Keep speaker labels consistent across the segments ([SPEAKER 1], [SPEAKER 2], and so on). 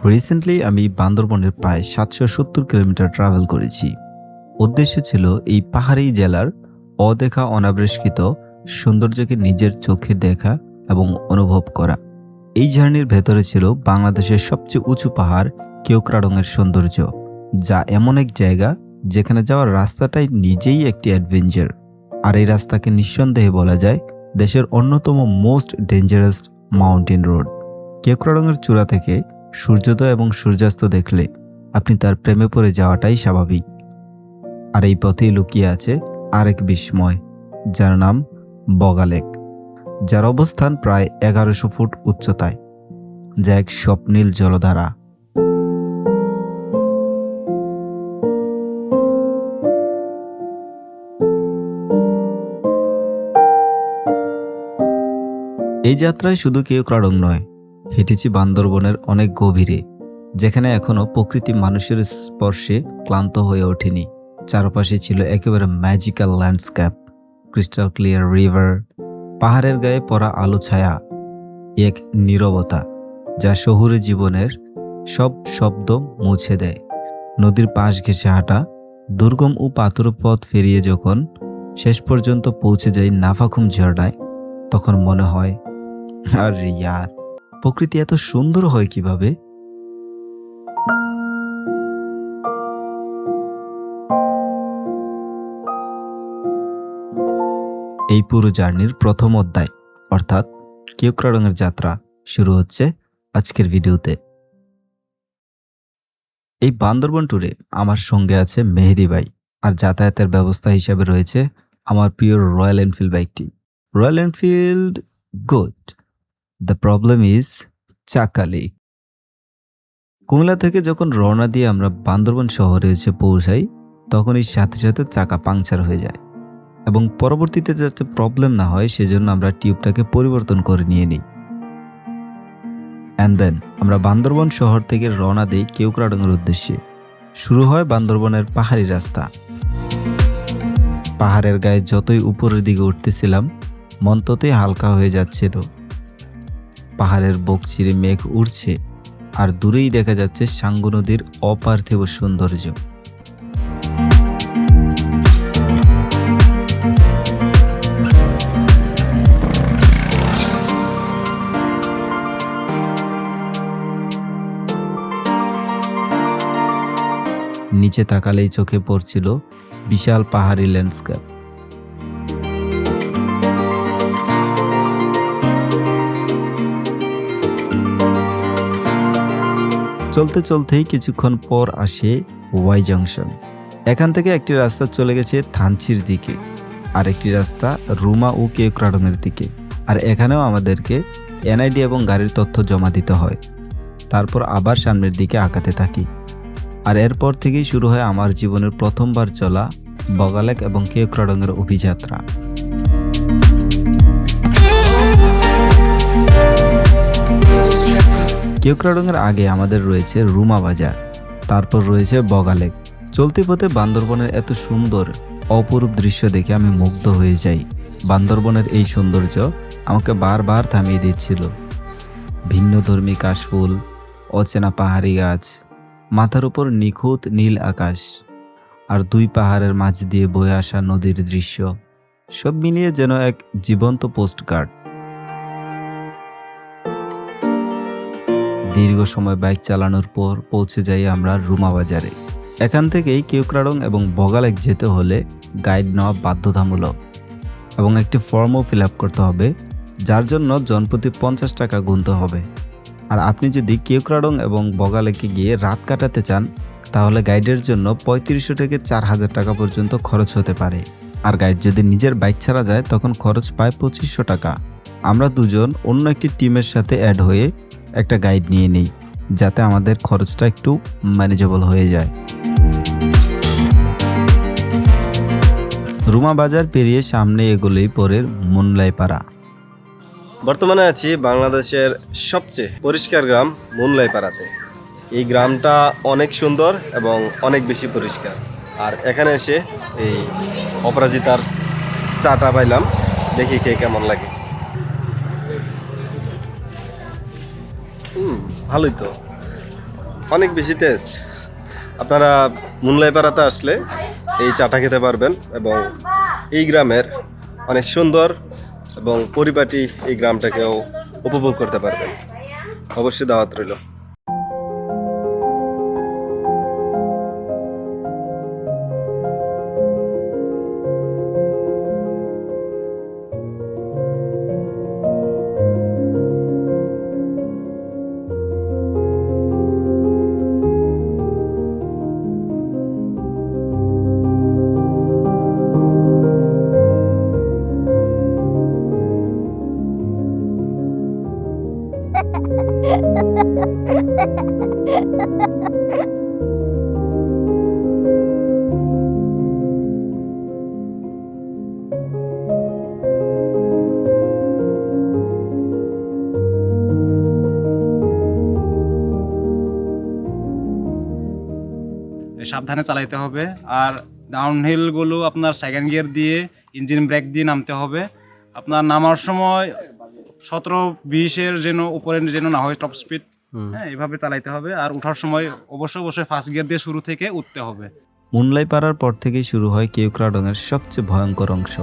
[SPEAKER 1] Recently আমি বান্দরবনের প্রায় ৭৭০ কিলোমিটার ট্রাভেল করেছি। উদ্দেশ্য ছিল এই পাহাড়ি জেলার অদেখা অনাবিষ্কৃত সৌন্দর্যকে নিজের চোখে দেখা এবং অনুভব করা। এই জার্নির ভেতরে ছিল বাংলাদেশের সবচেয়ে উঁচু পাহাড় কেওক্রাডংয়ের সৌন্দর্য, যা এমন এক জায়গা যেখানে যাওয়ার রাস্তাটাই নিজেই একটি অ্যাডভেঞ্চার। আর এই রাস্তাকে নিঃসন্দেহে বলা যায় দেশের অন্যতম মোস্ট ডেঞ্জারাস মাউন্টেন রোড। কেওক্রাডংয়ের চূড়া থেকে সূর্যোদয় এবং সূর্যাস্ত দেখলে আপনি তার প্রেমে পড়ে যাওয়াটাই স্বাভাবিক। আর এই পথেই লুকিয়ে আছে আরেক বিস্ময়, যার নাম বগা লেক, যার অবস্থান প্রায় ১১০০ ফুট উচ্চতায়, যা এক স্বপ্নীল জলধারা। এই যাত্রায় শুধু কেওক্রাডং নয়, হেঁটেছি বান্দরবনের অনেক গভীরে, যেখানে এখনো প্রকৃতি মানুষের স্পর্শে ক্লান্ত হয়ে ওঠেনি। চারপাশে ছিল একেবারে magical landscape, crystal clear river, পাহাড়ের গায়ে পড়া আলো ছায়া, এক নীরবতা যা শহুরে জীবনের সব শব্দ মুছে দেয়। নদীর পাশ ঘেঁষে হাঁটা, দুর্গম ও পাথুর পথ ফেরিয়ে যখন শেষ পর্যন্ত পৌঁছে যাই নাফাখুম ঝর্ণায়, তখন মনে হয় আরে ইয়ার, প্রকৃতি এত সুন্দর হয় কিভাবে। এই পুরো জার্নির প্রথম অধ্যায় অর্থাৎ কেওক্রাডংয়ের যাত্রা শুরু হচ্ছে আজকের ভিডিওতে। এই বান্দরবন ট্যুরে আমার সঙ্গে আছে মেহেদি ভাই, আর যাতায়াতের ব্যবস্থা হিসাবে রয়েছে আমার প্রিয় রয়্যাল এনফিল্ড বাইকটি। Royal Enfield good, the problem is চাকালি। কুমিল্লা থেকে যখন রওনা দিয়ে আমরা বান্দরবন শহরে এসে পৌঁছাই, তখনই সাথে সাথে চাকা পাংচার হয়ে যায়, এবং পরবর্তীতে যাতে প্রবলেম না হয় সেজন্য আমরা টিউবটাকে পরিবর্তন করে নিয়ে নিই। অ্যান্ড দেন আমরা বান্দরবন শহর থেকে রওনা দিই কেওক্রাডংয়ের উদ্দেশ্যে। শুরু হয় বান্দরবনের পাহাড়ি রাস্তা। পাহাড়ের গায়ে যতই উপরের দিকে উঠতেছিলাম, মন ততই হালকা হয়ে যাচ্ছিল। পাহাড়ের বুক চিরে মেঘ উড়ছে, আর দূরেই দেখা যাচ্ছে সাঙ্গু নদীর অপার্থিব সৌন্দর্য। নিচে তাকালেই চোখে পড়ছিল বিশাল পাহাড়ি ল্যান্ডস্কেপ। চলতে চলতেই কিছুক্ষণ পর আসে ওয়াই জংশন। এখান থেকে একটি রাস্তা চলে গেছে থানচির দিকে, আর একটি রাস্তা রুমা ও কেওক্রাডংয়ের দিকে। আর এখানেও আমাদেরকে এনআইডি এবং গাড়ির তথ্য জমা দিতে হয়। তারপর আবার সামনের দিকে আগাতে থাকি। আর এরপর থেকেই শুরু হয় আমার জীবনের প্রথমবার চলা বগা লেক এবং কেওক্রাডংয়ের অভিযাত্রা। কেওক্রাডংয়ের আগে আমাদের রয়েছে রুমা বাজার, তারপর রয়েছে বগা লেক। চলতি পথে বান্দরবনের এত সুন্দর অপরূপ দৃশ্য দেখে আমি মুগ্ধ হয়ে যাই। বান্দরবনের এই সৌন্দর্য আমাকে বারবার থামিয়ে দিচ্ছিল। ভিন্নধর্মী কাশফুল, অচেনা পাহাড়ি গাছ, মাথার উপর নিখুঁত নীল আকাশ, আর দুই পাহাড়ের মাঝ দিয়ে বয়ে আসা নদীর দৃশ্য, সব মিলিয়ে যেন এক জীবন্ত পোস্টকার্ড। দীর্ঘ সময় বাইক চালানোর পর পৌঁছে যাই আমরা রুমা বাজারে। এখান থেকেই কেওক্রাডং এবং বগা লেক যেতে হলে গাইড নেওয়া বাধ্যতামূলক, এবং একটি ফর্মও ফিল আপ করতে হবে, যার জন্য জনপ্রতি 50 টাকা গুনতে হবে। আর আপনি যদি কেওক্রাডং এবং বগা লেকে গিয়ে রাত কাটাতে চান, তাহলে গাইডের জন্য ৩৫০০ থেকে ৪০০০ টাকা পর্যন্ত খরচ হতে পারে। আর গাইড যদি নিজের বাইক ছাড়া যায়, তখন খরচ পায় ২৫০০ টাকা। আমরা দুজন অন্য একটি টিমের সাথে অ্যাড হয়ে একটা গাইড নিয়ে নিই, যাতে আমাদের খরচটা একটু ম্যানেজেবল হয়ে যায়। রুমা বাজার পেরিয়ে সামনে এগোলেই পরের মুনলাইপাড়া।
[SPEAKER 2] বর্তমানে আছি বাংলাদেশের সবচেয়ে পরিষ্কার গ্রাম মুনলাইপাড়াতে। এই গ্রামটা অনেক সুন্দর এবং অনেক বেশি পরিষ্কার। আর এখানে এসে এই অপরাজিতার চাটা পাইলাম, দেখি কে কেমন লাগে। ভালোই তো। অনেক বেশি টেস্ট। আপনারা মুনলাই পাড়াতে আসলে এই চাটা খেতে পারবেন এবং এই গ্রামের অনেক সুন্দর এবং পরিপাটি এই গ্রামটাকেও উপভোগ করতে পারবেন। অবশ্যই দাওয়াত রইল।
[SPEAKER 3] সাবধানে চালাইতে হবে। আর ডাউনহিলগুলো আপনার সেকেন্ড গিয়ার দিয়ে ইঞ্জিন ব্রেক দিয়ে নামতে হবে। আপনার নামার সময় 17-20-এর যেন উপরে যেন না হয় টপ স্পিড, হ্যাঁ এইভাবে চালাইতে হবে। আর ওঠার সময় অবশ্যই ফার্স্ট গিয়ার দিয়ে শুরু থেকে উঠতে হবে।
[SPEAKER 1] মুনলাই পাড়ার পর থেকেই শুরু হয় কেওক্রাডংয়ের সবচেয়ে ভয়ঙ্কর অংশ।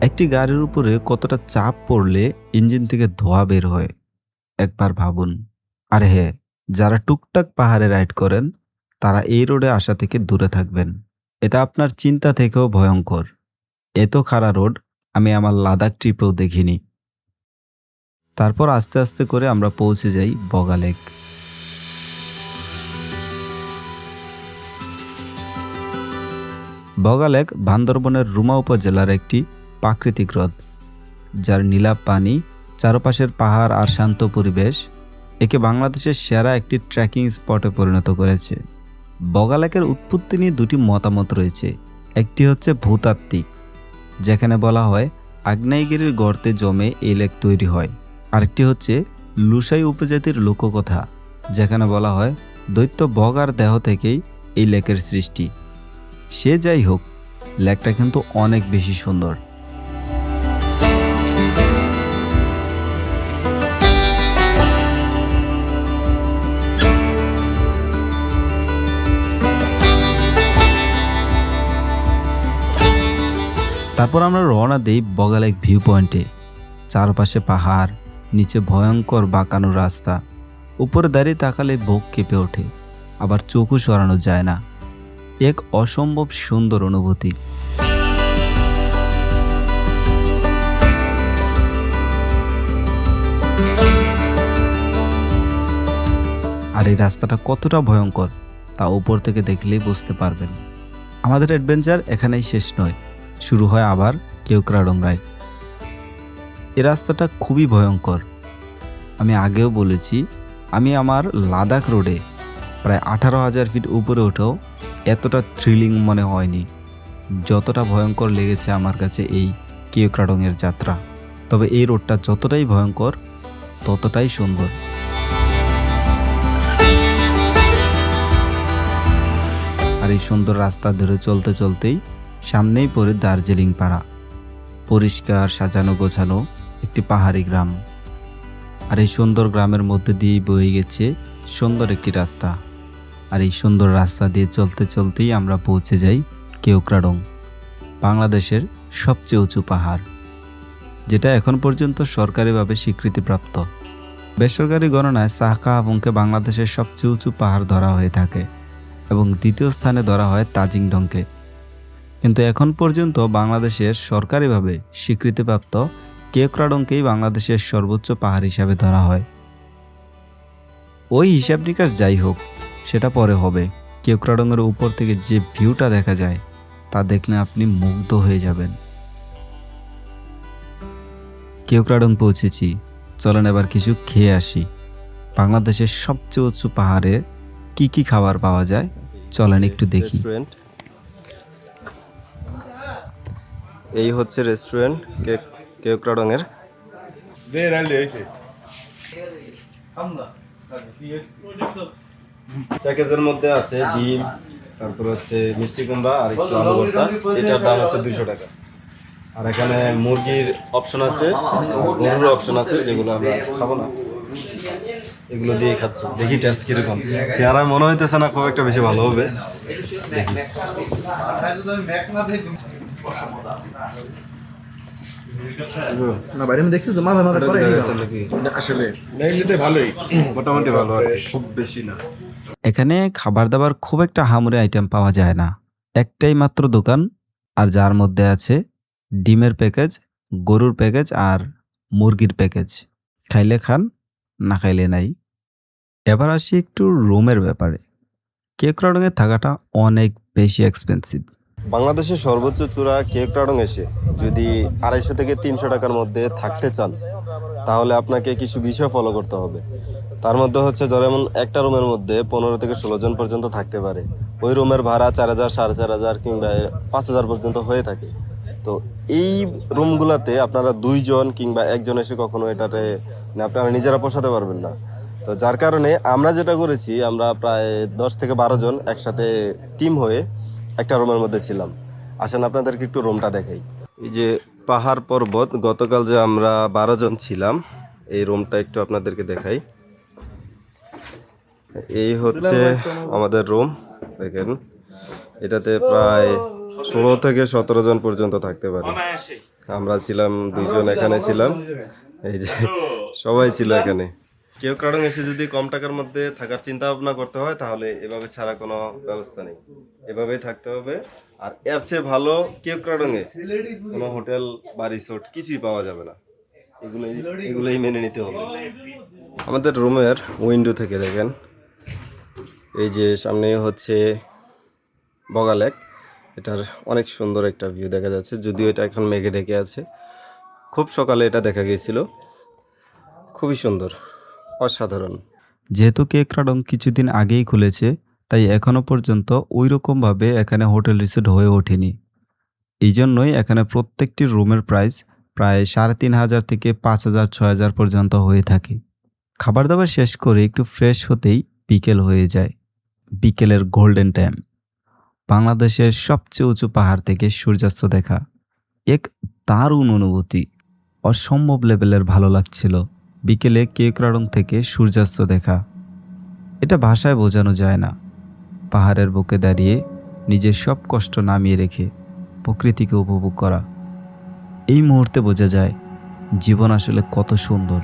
[SPEAKER 1] একটি গাড়ির উপরে কতটা চাপ পড়লে ইঞ্জিন থেকে ধোঁয়া বের হয় একবার ভাবুন। আর হ্যাঁ, যারা টুকটাক পাহাড়ে রাইড করেন তারা এই রোডে আসা থেকে দূরে থাকবেন। এটা আপনার চিন্তা থেকেও ভয়ঙ্কর। এত খাড়া রোড আমি আমার লাদাখ ট্রিপেও দেখিনি। তারপর আস্তে আস্তে করে আমরা পৌঁছে যাই বগা লেক। বগা লেক বান্দরবনের রুমা উপজেলার একটি প্রাকৃতিক হ্রদ, যার নীলাভ পানি, চারপাশের পাহাড় আর শান্ত পরিবেশ একে বাংলাদেশের সেরা একটি ট্রেকিং স্পটে পরিণত করেছে। বগা লেকের উৎপত্তি নিয়ে দুটি মতামত রয়েছে। একটি হচ্ছে ভূতাত্ত্বিক, যেখানে বলা হয় আগ্নেয়গিরির গর্তে জমে এই লেক তৈরি হয়। আরেকটি হচ্ছে লুসাই উপজাতির লোককথা, যেখানে বলা হয় দৈত্য বগার দেহ থেকেই এই লেকের সৃষ্টি। সে যাই হোক, লেকটা কিন্তু অনেক বেশি সুন্দর। তারপর আমরা রওনা দিই বগা লেক ভিউ পয়েন্টে। চারপাশে পাহাড়, নিচে ভয়ঙ্কর বাঁকানো রাস্তা। উপরে দাঁড়িয়ে তাকালে বুক কেঁপে ওঠে, আবার চোখও সরানো যায় না। এক অসম্ভব সুন্দর অনুভূতি। আর এই রাস্তাটা কতটা ভয়ঙ্কর তা উপর থেকে দেখলেই বুঝতে পারবেন। আমাদের অ্যাডভেঞ্চার এখানেই শেষ নয়, শুরু হয় আবার কেওক্রাডং রাইড। এই রাস্তাটা খুবই ভয়ঙ্কর। আমি আগেও বলেছি, আমি আমার লাদাখ রোডে প্রায় 18,000 ফিট উপরে উঠেও এতটা থ্রিলিং মনে হয়নি যতটা ভয়ঙ্কর লেগেছে আমার কাছে এই কেওক্রাডংয়ের যাত্রা। তবে এই রোডটা যতটাই ভয়ঙ্কর ততটাই সুন্দর। আর এই সুন্দর রাস্তা ধরে চলতে চলতেই সামনেই পড়ে দার্জিলিং পাড়া, পরিষ্কার সাজানো গোছানো একটি পাহাড়ি গ্রাম। আর এই সুন্দর গ্রামের মধ্যে দিয়েই বয়ে গেছে সুন্দর একটি রাস্তা। আর এই সুন্দর রাস্তা দিয়ে চলতে চলতেই আমরা পৌঁছে যাই কেওক্রাডং, বাংলাদেশের সবচেয়ে উঁচু পাহাড়। যেটা এখন পর্যন্ত সরকারিভাবে স্বীকৃতিপ্রাপ্ত। বেসরকারি গণনায় সাহকাহাবুংকে বাংলাদেশের সবচেয়ে উঁচু পাহাড় ধরা হয়ে থাকে এবং দ্বিতীয় স্থানে ধরা হয় তাজিংডংকে। কিন্তু এখন পর্যন্ত বাংলাদেশের সরকারিভাবে স্বীকৃতিপ্রাপ্ত কেওক্রাডংকেই বাংলাদেশের সর্বোচ্চ পাহাড় হিসাবে ধরা হয়। ওই হিসাব নিকাশ যাই হোক, সেটা পরে হবে। কেওক্রাডংয়ের উপর থেকে যে ভিউটা দেখা যায় তা দেখলে আপনি মুগ্ধ হয়ে যাবেন। কেওক্রাডং পৌঁছেছি, চলেন এবার কিছু খেয়ে আসি। বাংলাদেশের সবচেয়ে উঁচু পাহাড়ে কি কি খাবার পাওয়া যায় চলেন একটু দেখি।
[SPEAKER 2] রেস্টুরেন্ট, এই হচ্ছে রেস্টুরেন্ট কেওক্রাডংয়ের। প্যাকেজের মধ্যে আছে ডিম, তারপর হচ্ছে মিষ্টি কুমড়া আর একটু আলু ভর্তা। এটার দাম হচ্ছে 200 টাকা। আর এখানে মুরগির অপশন আছে, গরুর অপশন আছে, যেগুলো আমরা খাবো না, এগুলো দিয়ে খাচ্ছি। দেখি টেস্ট কিরকম। চেহারা মনে হইতেছে না খুব একটা বেশি ভালো হবে। দেখি।
[SPEAKER 4] না বাইরে আমি দেখছি তো মাঝে মাঝে করে
[SPEAKER 2] নাকি?
[SPEAKER 4] আসলে মেইনলিতে ভালোই
[SPEAKER 2] মোটামুটি ভালো, আর কি, খুব বেশি না।
[SPEAKER 1] এখানে খাবার দাবার খুব একটা হামুরে আইটেম পাওয়া যায় না। একটাই মাত্র দোকান, আর যার মধ্যে আছে ডিমের প্যাকেজ, গরুর প্যাকেজ আর মুরগির প্যাকেজ। খাইলে খান, না খাইলে নাই। এবার আসি একটু রুমের ব্যাপারে। কেওক্রাডংয়ে থাকাটা অনেক বেশি এক্সপেন্সিভ।
[SPEAKER 2] বাংলাদেশের সর্বোচ্চ চূড়া কেওক্রাডং এসে যদি 250 থেকে 300 টাকার মধ্যে থাকতে চান, তাহলে আপনাকে কিছু বিষয় ফলো করতে হবে। তার মধ্যে হচ্ছে যেমন একটা রুমের মধ্যে 15 থেকে 16 জন পর্যন্ত থাকতে পারে। ওই রুমের ভাড়া 4000, 4500 কিংবা 5000 পর্যন্ত হয়ে থাকে। তো এই রুমগুলোতে আপনারা 2 জন কিংবা 1 জন এসে কখনো এটাতে আপনারা নিজেরা পোষাতে পারবেন না। তো যার কারণে আমরা যেটা করেছি, আমরা প্রায় 10 থেকে 12 জন একসাথে টিম হয়ে একটা রুমের মধ্যে ছিলাম। আসেন আপনাদেরকে একটু রুমটা দেখাই। এই যে পাহাড় পর্বত, গতকাল যে আমরা 12 জন ছিলাম, এই রুমটা একটু আপনাদেরকে দেখাই। এই হচ্ছে আমাদের রুম, দেখেন। এটাতে প্রায় 16 থেকে 17 জন পর্যন্ত থাকতে পারে। আমরা ছিলাম 2 জন, এখানে ছিলাম। এই যে সবাই ছিল এখানে। কেওক্রাডং এসে যদি কম টাকার মধ্যে থাকার চিন্তা ভাবনা করতে হয়, তাহলে এভাবে ছাড়া কোনো ব্যবস্থা নেই, এভাবেই থাকতে হবে। আর এর চেয়ে ভালো কেওক্রাডং এ কোনো হোটেল বা রিসোর্ট কিছুই পাওয়া যাবে না। এগুলোই মেনে নিতে হবে। আমাদের রুমের উইন্ডো থেকে দেখেন, এই যে সামনে হচ্ছে বগা লেক। এটার অনেক সুন্দর একটা ভিউ দেখা যাচ্ছে, যদিও এটা এখন মেঘে ঢেকে আছে। খুব সকালে এটা দেখা গিয়েছিল, খুবই সুন্দর, অসাধারণ।
[SPEAKER 1] যেহেতু কেওক্রাডং কিছুদিন আগেই খুলেছে, তাই এখনো পর্যন্ত ওই রকমভাবে এখানে হোটেল রিসোর্ট হয়ে ওঠেনি। এই জন্যই এখানে প্রত্যেকটি রুমের প্রাইস প্রায় 3500 থেকে 5000, 6000 পর্যন্ত হয়ে থাকে। খাবার দাবার শেষ করে একটু ফ্রেশ হতেই বিকেল হয়ে যায়। বিকেলের গোল্ডেন টাইম। বাংলাদেশের সবচেয়ে উঁচু পাহাড় থেকে সূর্যাস্ত দেখা এক দারুণ অনুভূতি। অসম্ভব লেভেলের ভালো লাগছিল বিকেলে কেওক্রাডং থেকে সূর্যাস্ত দেখা। এটা ভাষায় বোঝানো যায় না। পাহাড়ের বুকে দাঁড়িয়ে নিজের সব কষ্ট নামিয়ে রেখে প্রকৃতিকে উপভোগ করা, এই মুহূর্তে বোঝা যায় জীবন আসলে কত সুন্দর।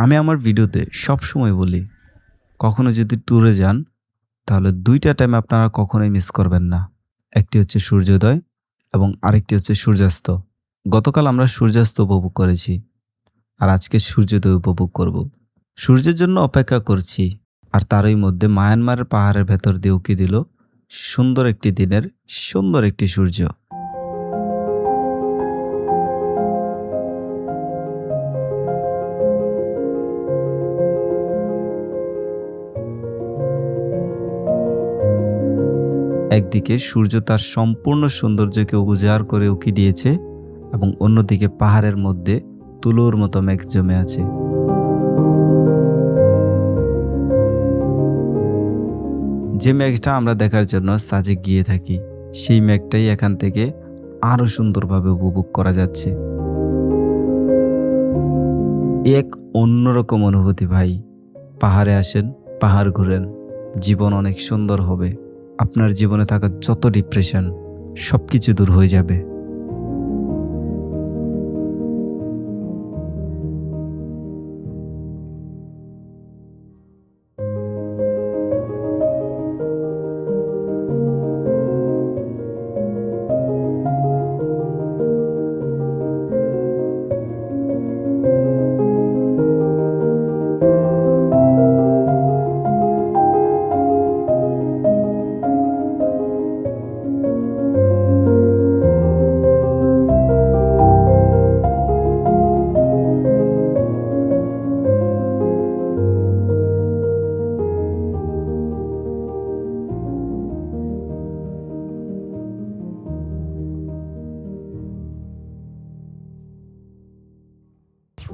[SPEAKER 1] আমি আমার ভিডিওতে সব সময় বলি, কখনো যদি ট্যুরে যান তাহলে দুইটা টাইম আপনারা কখনোই মিস করবেন না। একটি হচ্ছে সূর্যোদয় এবং আরেকটি হচ্ছে সূর্যাস্ত। গতকাল আমরা সূর্যাস্ত উপভোগ করেছি, আর আজকে সূর্যোদয় উপভোগ করব। সূর্যের জন্য অপেক্ষা করছি, আর তারই মধ্যে মায়ানমারের পাহাড়ের ভেতর দিয়ে উকি দিল সুন্দর একটি দিনের সুন্দর একটি সূর্য। একদিকে সূর্য তার সম্পূর্ণ সৌন্দর্যকে উজাড় করে উকি দিয়েছে এবং অন্যদিকে পাহাড়ের মধ্যে তুলোর মতো মেঘ জমে আছে। যে মেঘটা আমরা দেখার জন্য সাজেক গিয়ে থাকি, সেই মেঘটাই এখান থেকে আরো সুন্দরভাবে উপভোগ করা যাচ্ছে। এক অন্যরকম অনুভূতি ভাই। পাহাড়ে আসেন, পাহাড় ঘুরেন, জীবন অনেক সুন্দর হবে। আপনার জীবনে থাকা যত ডিপ্রেশন সবকিছু দূর হয়ে যাবে।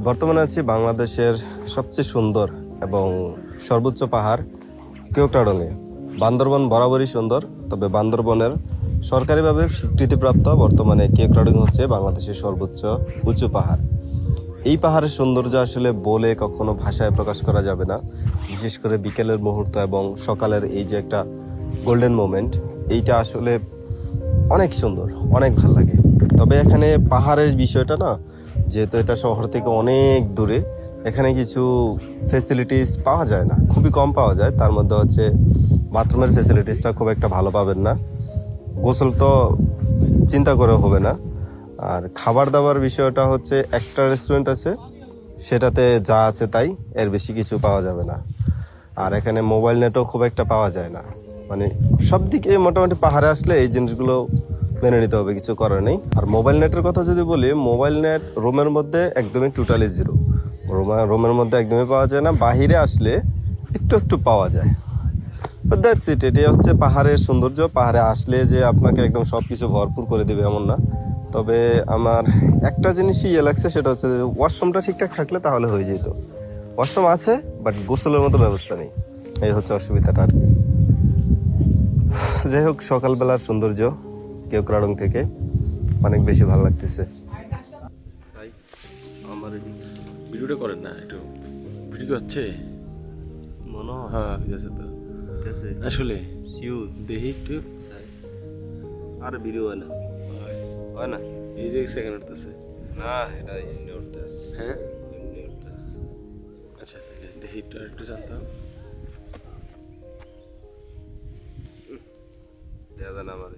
[SPEAKER 2] বর্তমানে আছি বাংলাদেশের সবচেয়ে সুন্দর এবং সর্বোচ্চ পাহাড় কেওক্রাডংয়ে। বান্দরবন বরাবরই সুন্দর, তবে বান্দরবনের সরকারিভাবে স্বীকৃতিপ্রাপ্ত বর্তমানে কেওক্রাডং হচ্ছে বাংলাদেশের সর্বোচ্চ উঁচু পাহাড়। এই পাহাড়ের সৌন্দর্য আসলে বলে কখনো ভাষায় প্রকাশ করা যাবে না। বিশেষ করে বিকেলের মুহূর্ত এবং সকালের এই যে একটা গোল্ডেন মোমেন্ট, এইটা আসলে অনেক সুন্দর, অনেক ভালো লাগে। তবে এখানে পাহাড়ের বিষয়টা না, যেহেতু এটা শহর থেকে অনেক দূরে, এখানে কিছু ফেসিলিটিস পাওয়া যায় না, খুবই কম পাওয়া যায়। তার মধ্যে হচ্ছে বাথরুমের ফেসিলিটিসটা খুব একটা ভালো পাবেন না, গোসল তো চিন্তা করে হবে না। আর খাবার দাবার বিষয়টা হচ্ছে একটা রেস্টুরেন্ট আছে, সেটাতে যা আছে তাই, এর বেশি কিছু পাওয়া যাবে না। আর এখানে মোবাইল নেটও খুব একটা পাওয়া যায় না। মানে সব দিকে মোটামুটি পাহাড়ে আসলে এই জিনিসগুলো মেনে নিতে হবে, কিছু করার নেই। আর মোবাইল নেটের কথা যদি বলি, মোবাইল নেট রুমের মধ্যে একদমই টোটালি জিরো। রুমের মধ্যে একদমই পাওয়া যায় না, বাহিরে আসলে একটু একটু পাওয়া যায়। But that's it. এটাই হচ্ছে পাহাড়ের সৌন্দর্য। পাহাড়ে আসলে যে আপনাকে একদম সব কিছু ভরপুর করে দেবে এমন না। তবে আমার একটা জিনিসই ইয়ে লাগছে, সেটা হচ্ছে যে ওয়াশরুমটা ঠিকঠাক থাকলে তাহলে হয়ে যেত। ওয়াশরুম আছে, বাট গোসলের মতো ব্যবস্থা নেই, এই হচ্ছে অসুবিধাটা আর কি। যাই হোক, সকালবেলার সৌন্দর্য কেওক্রাডং থেকে অনেক বেশি ভালো লাগতেছে। আমার
[SPEAKER 5] ভিডিওটা করেন না একটু, ভিডিও হচ্ছে
[SPEAKER 2] মনে হয়
[SPEAKER 5] হ্যাঁ আছে তো আসলে
[SPEAKER 2] শিওর
[SPEAKER 5] দেখি একটু
[SPEAKER 2] আর ভিডিও হয় না, হয় না।
[SPEAKER 5] এই যে সেকেন্ড উঠতেছে
[SPEAKER 2] না, এটা এমনি উঠতে আছে,
[SPEAKER 5] হ্যাঁ
[SPEAKER 2] এমনি উঠতে আছে।
[SPEAKER 5] আচ্ছা তাহলে দেখি একটু একটু জানতাম
[SPEAKER 2] দেয়া যায় না আমারে,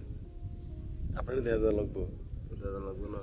[SPEAKER 5] আপনার দেখা লাগবো
[SPEAKER 2] দেয়া লাগবে না।